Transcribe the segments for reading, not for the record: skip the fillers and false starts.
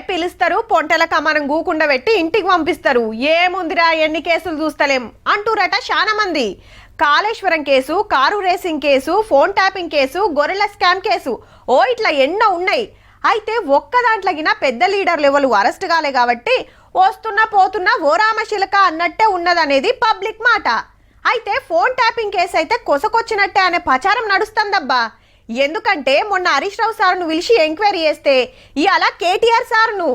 పిలుస్తారు పొంటల కమనం గూకుండా పెట్టి ఇంటికి పంపిస్తారు. ఏముందిరా ఎన్ని కేసులు చూస్తలేం అంటూరట చాలా మంది. Kaleshwaram case, car racing case, phone tapping case, గొర్రెల స్కామ్ కేసు, ఇట్లా ఎన్నో ఉన్నాయి. అయితే ఒక్క దాంట్లోగిన పెద్ద లీడర్లు ఎవరు అరెస్ట్ కాలే కాబట్టి వస్తున్నా పోతున్నా ఓ రామశిలక అన్నట్టే ఉన్నదనేది పబ్లిక్ మాట. అయితే ఫోన్ ట్యాపింగ్ కేసు అయితే కొసకొచ్చినట్టే అనే ప్రచారం నడుస్తుందబ్బా. ఎందుకంటే మొన్న హరీష్ రావు సార్ను పిలిచి ఎంక్వైరీ చేస్తే ఇవాళ కేటీఆర్ సార్ను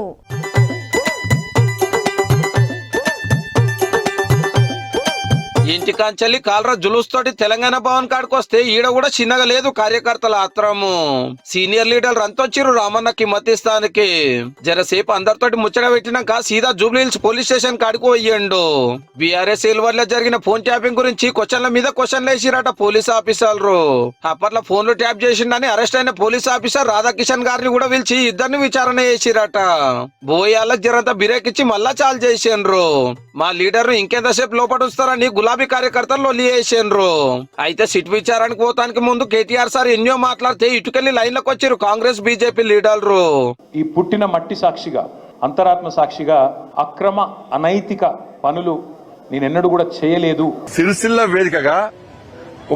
ఇంటికాంచెల్లి కాలరా జులుస్ తోటి తెలంగాణ భవన్ కాడికి వస్తే ఈడ కూడా చిన్నగా లేదు కార్యకర్తల ఆత్రము. సీనియర్ లీడర్లు అంతొచ్చిరు రామన్నకి మతిస్తానికి. జరసేపు అందరితోటి ముచ్చట పెట్టినాక సీదా జూబ్లీహిల్స్ పోలీస్ స్టేషన్ కాడికి పోయిండు. బీఆర్ఎస్ వల్ల జరిగిన ఫోన్ ట్యాపింగ్ గురించి క్వశ్చన్ల మీద క్వశ్చన్లు వేసిరట పోలీస్ ఆఫీసర్లు. అప్పట్లో ఫోన్లు ట్యాప్ చేసిండని అరెస్ట్ అయిన పోలీస్ ఆఫీసర్ రాధాకిషన్ గారిని కూడా పిలిచి ఇద్దరిని విచారణ చేసిరట. బోయాలకు జరంతా బిరేకిచ్చి మళ్ళా చాలు చేసిండ్రు. మా లీడర్ ను ఇంకెంతసేపు లోపల ఉంచుతారని గులాబీ కార్యకర్తలు లొల్లి చేసిండ్రు. అయితే సిట్ విచారానికి పోతానికి ముందు కేటీఆర్ సార్ ఎన్నో మాట్లాడితే ఇటుకెళ్లి లైన్లకు వచ్చారు కాంగ్రెస్ బీజేపీ లీడర్లు. ఈ పుట్టిన మట్టి సాక్షిగా, అంతరాత్మ సాక్షిగా అక్రమ అనైతిక పనులు నేనెన్నడూ కూడా చేయలేదు. సిరిసిల్ల వేదికగా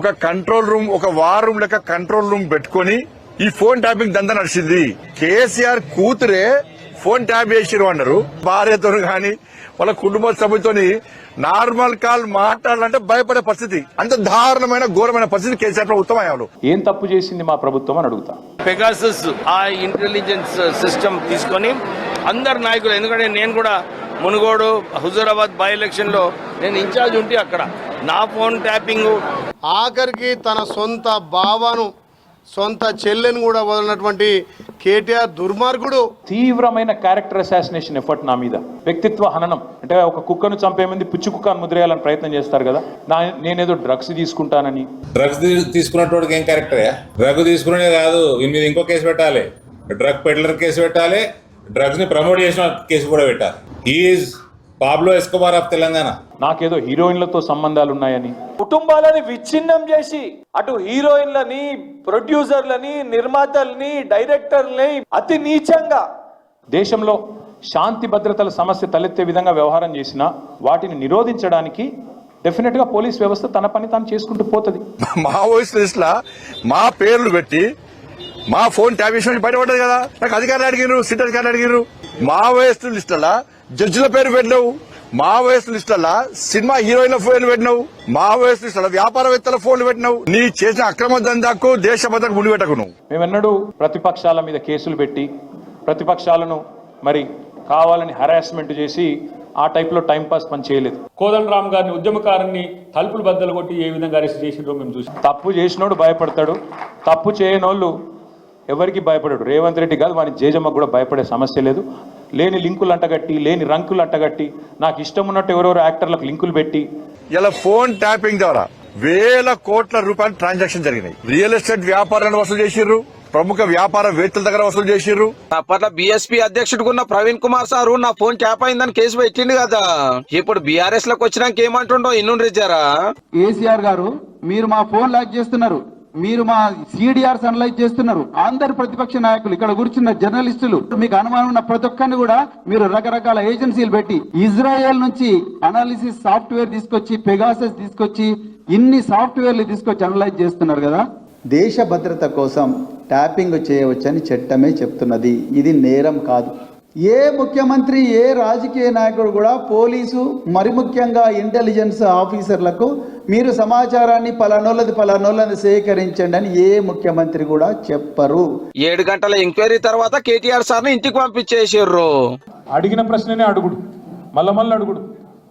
ఒక కంట్రోల్ రూమ్, ఒక వార్ రూమ్ లెక్క కంట్రోల్ రూమ్ పెట్టుకుని ఈ ఫోన్ ట్యాపింగ్ దందా నడిచింది. కేసీఆర్ కూతురే ఫోన్ ట్యాప్ చేసిరు అన్నారు. భార్యతో గాని వాళ్ళ కుటుంబ సభ్యులతోని నార్మల్ కాల్ మాట్లాడాలంటే భయపడే పరిస్థితి, అంత దారుణమైన ఘోరమైన పరిస్థితి కేసీఆర్ ప్రభుత్వం అయ్యారు. ఏం తప్పు చేసింది మా ప్రభుత్వం అని అడుగుతా. పెగాసస్ ఆ ఇంటెలిజెన్స్ సిస్టమ్ తీసుకొని అందరు నాయకులు, ఎందుకంటే నేను కూడా మునుగోడు హుజూరాబాద్ బై ఎలక్షన్ లో నేను ఇన్ఛార్జ్ ఉంటే అక్కడ నా ఫోన్ ట్యాపింగ్ ఆఖరికి తన సొంత బావను, సొంత చెల్లెని కూడా వదిలినటువంటి కేటీఆర్ దుర్మార్గుడు. తీవ్రమైన క్యారెక్టర్ అసాసినేషన్ ఎఫర్ట్ నా మీద, వ్యక్తిత్వ హననం. అంటే ఒక కుక్కను చంపే మంది పిచ్చి కుక్కను ముద్రేయాలని ప్రయత్నం చేస్తారు కదా. నేనేదో డ్రగ్స్ తీసుకుంటానని. డ్రగ్స్ తీసుకున్నటువంటి ఏం క్యారెక్టర్? డ్రగ్ తీసుకునే కాదు, దీని మీద ఇంకో కేసు పెట్టాలి, డ్రగ్ పెడ్లర్ కేసు పెట్టాలి, డ్రగ్స్ ని ప్రమోట్ చేసిన కేసు కూడా పెట్టాలి. He is Pablo Escobar of Telangana. నాకేదో హీరోయిన్లతో సంబంధాలు ఉన్నాయని, కుటుంబాలని విచ్ఛిన్నం చేసి అటు హీరోయిన్లని, ప్రొడ్యూసర్లని, నిర్మాతల్ని, డైరెక్టర్లని అతి నీచంగా దేశంలో శాంతి భద్రతల సమస్య తలెత్తే విధంగా వ్యవహారం చేసినా వాటిని నిరోధించడానికి డెఫినెట్ గా పోలీస్ వ్యవస్థ తన పని తాను చేసుకుంటూ పోతుంది. మావోయిస్ట్ లిస్ట్ లా మా పేర్లు పెట్టి మా ఫోన్ ట్యాప్ చేసిన బయటపడ్డది కదా. నాకు అధికారులు అడిగినారు, సిట్ అధికారులు అడిగినారు. మావోయిస్ట్ లిస్టులా జడ్జిల పేరు పెట్టినావు, మావోయిస్ట్ లిస్టులా సినిమా హీరోయిన్ల ఫోన్లు పెట్టినావు, మావోయిస్ట్ లిస్టుల వ్యాపారవేత్తల ఫోన్లు పెట్టినావు. నీ చేసిన అక్రమ దందాకు దేశ భద్రతకు ముడి పెట్టకు. నువ్వు మేమెన్నడూ ప్రతిపక్షాల మీద కేసులు పెట్టి ప్రతిపక్షాలను మరి కావాలని హరాస్మెంట్ చేసి ఆ టైప్ లో టైం పాస్ పని చేయలేదు. కోదండరామ్ గారిని, ఉద్యమకారుని తలుపులు బద్దలు కొట్టి ఏ విధంగా అరెస్ట్ చేసిండ్రో మేము చూసి. తప్పు చేసినోడు భయపడతాడు, తప్పు చేయనోళ్ళు ఎవరికి భయపడాడు. రేవంత్ రెడ్డి కాదు, వాని జేజమ్మ కూడా భయపడే సమస్య లేదు. లేని లింకులు అంటగట్టి, లేని రంకులు అంటగట్టి, నాకు ఇష్టం ఉన్నట్టు ఎవరెవరో యాక్టర్లకు లింకులు పెట్టి ఇలా ఫోన్ ట్యాపింగ్ ద్వారా వేల కోట్ల రూపాయల ట్రాన్సాక్షన్ జరిగినాయి. రియల్ ఎస్టేట్ వ్యాపారాన్ని వసూలు చేసిర్రు, ప్రముఖ వ్యాపారవేత్తల దగ్గర వసూలు చేసిర్రు. అప్పట్లో బీఎస్పీ అధ్యక్షుడుకున్న ప్రవీణ్ కుమార్ సారు నా ఫోన్ ట్యాప్ అయిందని కేసు పెట్టిండు కదా. ఇప్పుడు బీఆర్ఎస్ లకు వచ్చినాక ఏమంటుండో ఇన్ను జరా. కేసీఆర్ గారు, మీరు మా ఫోన్ లాక్ చేస్తున్నారు, మీరు మా సిడిఆర్స్ అనలైజ్ చేస్తున్నారు. అందరు ప్రతిపక్ష నాయకులు, ఇక్కడ కూర్చున్న జర్నలిస్టులు, మీకు అనుమానం ఉన్న ప్రతి ఒక్కరిని కూడా మీరు రకరకాల ఏజెన్సీలు పెట్టి ఇజ్రాయెల్ నుంచి అనాలిసిస్ సాఫ్ట్వేర్ తీసుకొచ్చి, పెగాసస్ తీసుకొచ్చి, ఇన్ని సాఫ్ట్వేర్లు తీసుకొచ్చి అనలైజ్ చేస్తున్నారు కదా. దేశ భద్రత కోసం ట్యాపింగ్ చేయవచ్చని చట్టమే చెప్తున్నది. ఇది నేరం కాదు. ఏ ముఖ్యమంత్రి, ఏ రాజకీయ నాయకుడు కూడా పోలీసు, మరి ముఖ్యంగా ఇంటెలిజెన్స్ ఆఫీసర్లకు మీరు సమాచారాన్ని పలానోళ్ళది సేకరించండి అని ఏ ముఖ్యమంత్రి కూడా చెప్పరు. 7 గంటల ఎంక్వైరీ తర్వాత కేటీఆర్ సార్ ఇంటికి పంపించేసారు. అడిగిన ప్రశ్ననే అడుగుడు, మళ్ళీ అడుగుడు.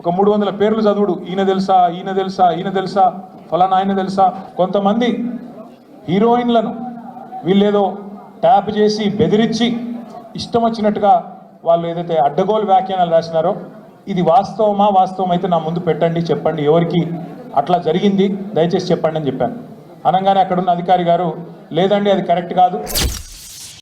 ఒక 300 పేర్లు చదువుడు, ఈయన తెలుసా, ఈయన తెలుసా, ఈయన తెలుసా, ఫలానా ఆయన తెలుసా. కొంతమంది హీరోయిన్లను వీళ్ళేదో ట్యాప్ చేసి బెదిరించి ఇష్టం వచ్చినట్టుగా వాళ్ళు ఏదైతే అడ్డగోలు వ్యాఖ్యానాలు రాసినారో, ఇది వాస్తవమా? వాస్తవం అయితే నా ముందు పెట్టండి, చెప్పండి ఎవరికి అట్లా జరిగింది, దయచేసి చెప్పండి అని చెప్పాను. అనగానే అక్కడున్న అధికారి గారు, లేదండి అది కరెక్ట్ కాదు,